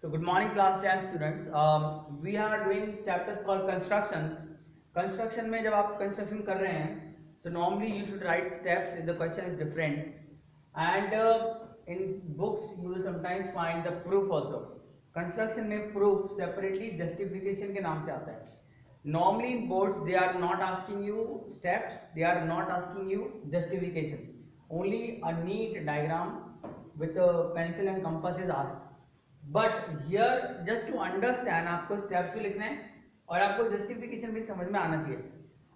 So good morning class 10 students. We are doing chapters called constructions. Construction में जब आप construction कर रहे हैं, so normally you should write steps if the question is different. And in books you will sometimes find the proof also. Construction में proof separately justification के नाम से आता है. Normally in boards they are not asking you steps, they are not asking you justification. Only a neat diagram with a pencil and compass is asked. But here just to understand आपको steps भी लिखना है और आपको justification भी समझ में आना चाहिए.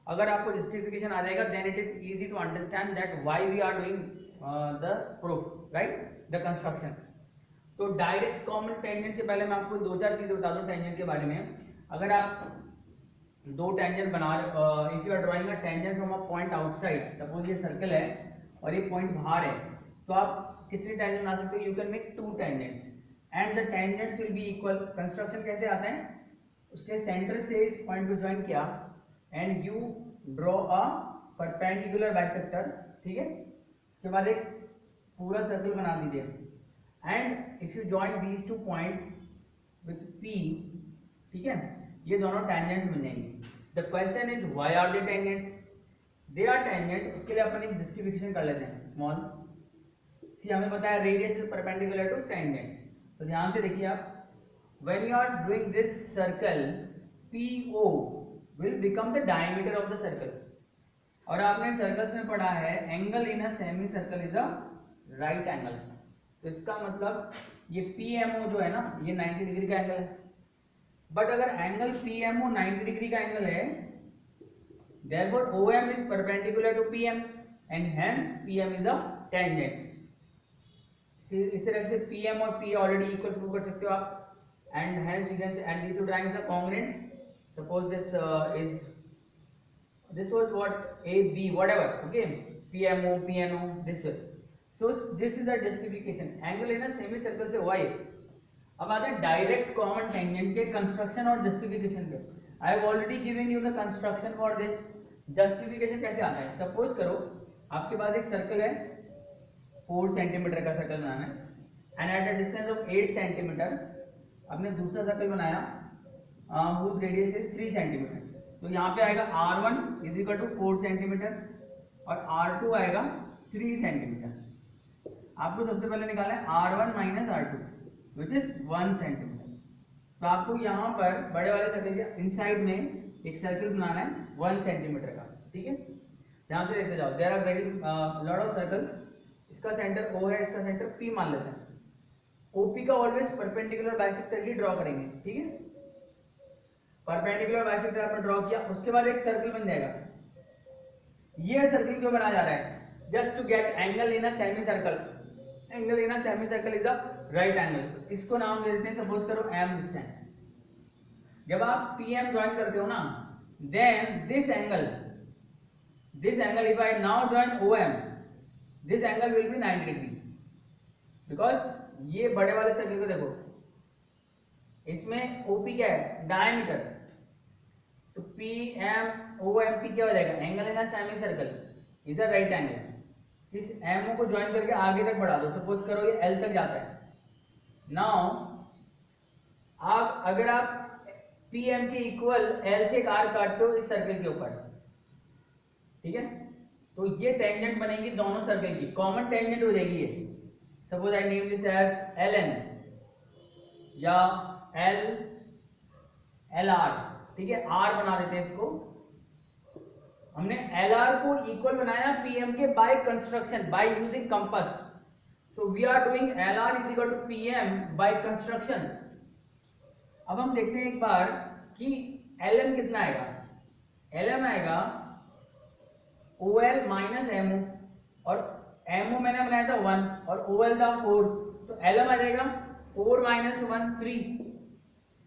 अगर आपको जस्टिफिकेशन आ जाएगा then it is easy to understand that why we are doing the proof, right, the construction. तो डायरेक्ट कॉमन टेंजेंट के पहले मैं आपको दो चार चीजें बता दूं टेंजेंट के बारे में. अगर आप दो टेंजेंट बना if you are drawing a tangent from a point outside, suppose ये सर्कल है और ये पॉइंट बाहर है, तो आप कितने टेंजेंट बना सकते हो? You can make to tangents and the tangents will be equal. Construction कैसे आता है? उसके सेंटर से इस पॉइंट को ज्वाइन किया and you draw a perpendicular bisector, ठीक है. उसके बाद एक पूरा सर्कल बना दीजिए and if you join these two point with P, ठीक है, ये दोनों टेंजेंट्स बन जाएंगे. The question is why are they tangents? They are tangent. उसके लिए अपन एक जस्टिफिकेशन कर लेते हैं. स्मॉल सी हमें पता है radius is perpendicular to tangents. तो ध्यान से देखिए आप, when you are doing this circle, PO will become the diameter of the circle. और आपने सर्कल्स में पढ़ा है angle in a semi circle is a right angle. तो इसका मतलब ये PMO जो है ना, ये 90 डिग्री का एंगल है. बट अगर एंगल PMO 90 डिग्री का एंगल है, therefore OM is perpendicular to PM and hence PM is a tangent. इस तरह से PM और P ऑलरेडी इक्वल प्रूव कर सकते हो आप. And hence we can say and these two triangles are congruent. Suppose this was what AB whatever, okay, PMO PNO this way. So this is the justification. Angle in a semicircle से y. अब आते हैं direct common tangent के construction और justification पे. I have already given you the construction for this. Justification कैसे आता है? सपोज करो आपके पास एक सर्कल है, 4 सेंटीमीटर का सर्कल बनाना है and at a distance of 8 centimetre आपने दूसरा सर्कल बनाया whose रेडियस इज 3 सेंटीमीटर. तो यहाँ पे आएगा R1 is equal to 4 centimetre और R2 आएगा 3 सेंटीमीटर. आपको सबसे पहले निकालना है R1 minus R2 which is 1 centimetre. तो आपको यहाँ पर बड़े वाले सर्कल के इनसाइड में एक सर्कल बनाना है 1 सेंटीमीटर का, ठीक है. ध्यान से देखते जाओ. There are very lot of circles. इसका सेंटर O है, इसका सेंटर P मान लेते हैं. OP का ऑलवेज परपेंडिकुलर बाइसेक्टर ही ड्रॉ करेंगे, ठीक है. परपेंडिकुलर बाइसेक्टर आपने ड्रॉ किया, उसके बाद एक सर्कल बन जाएगा. ये सर्कल क्यों बनाया जा रहा है? Just to get angle in a semi circle. Angle in a semi circle is the right angle. इसको नाम दे देते हैं, सपोज करो M डिस्टेंस. जब आप PM ज्वाइन करते हो ना, then this angle if I now join OM, this angle will be 90 degree. Because ये बड़े वाले सर्कल को देखो, इसमें OP क्या है? डायमीटर. तो PMOMP क्या हो जाएगा? Angle in a semi circle is a right angle. इस MO को ज्वाइन करके आगे तक बढ़ा दो. सपोज करो ये L तक जाता है. नाउ अगर आप PM के इक्वल L से एक आर्क काटते हो इस सर्कल के ऊपर, ठीक है, तो ये टेंजेंट बनेगी दोनों सर्कल की. कॉमन टेंजेंट हो जाएगी ये. Suppose I name this as LN या LR, ठीक है. R बना देते हैं इसको. हमने LR को इक्वल बनाया PM के by construction, by using compass. So we are doing LR is equal to PM by construction. अब हम देखते हैं एक बार कि LM कितना आएगा. LM आएगा OL माइनस MO और MO मैंने बनाया था 1 और OL था 4. तो LM आ जाएगा 4 माइनस 1 3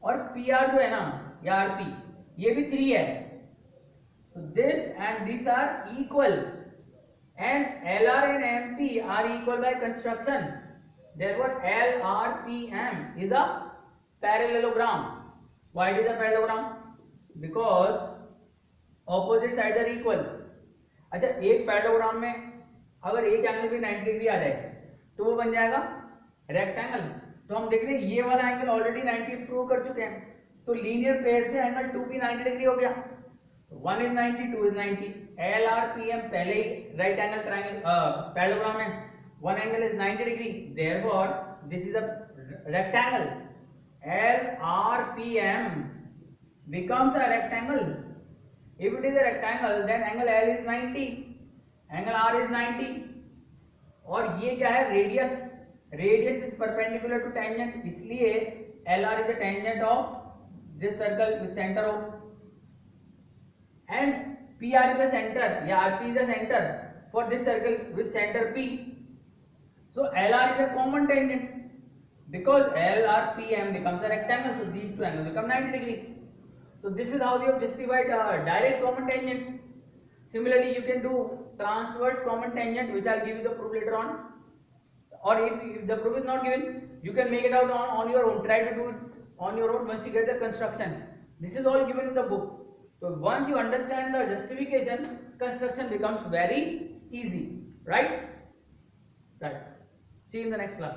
और PR जो है ना या RP ये भी 3 है. तो this and this are equal and LR and MP are equal by construction. Therefore LRPM is a parallelogram. Why it is a parallelogram? Because opposite sides are equal. अच्छा, एक पैराग्राम में अगर एक एंगल भी 90 डिग्री आ जाए तो वो बन जाएगा रेक्टेंगल. तो हम देख रहे हैं ये वाला एंगल ऑलरेडी 90 प्रूव कर चुके हैं, तो लीनियर पेयर से एंगल 2 भी 90 डिग्री हो गया। 1 is 90, 2 is 90, LRPM पहले ही राइट एंगल ट्रायंगल पैरेललोग्राम में one angle is 90 degree, therefore this is a rectangle. LRPM becomes a rectangle. If it is a rectangle, then angle L is 90, angle R is 90, और ये क्या है, radius, radius is perpendicular to tangent, इसलिए LR is a tangent of this circle with center O, and PR is the center, या RP is the center for this circle with center P. So LR is a common tangent because LRPM becomes a rectangle, so these two angles become 90 degree. So this is how we have justified direct common tangent. Similarly, you can do transverse common tangent, which I'll give you the proof later on. Or if the proof is not given, you can make it out on your own. Try to do it on your own once you get the construction. This is all given in the book. So once you understand the justification, construction becomes very easy, right? Right. See you in the next class.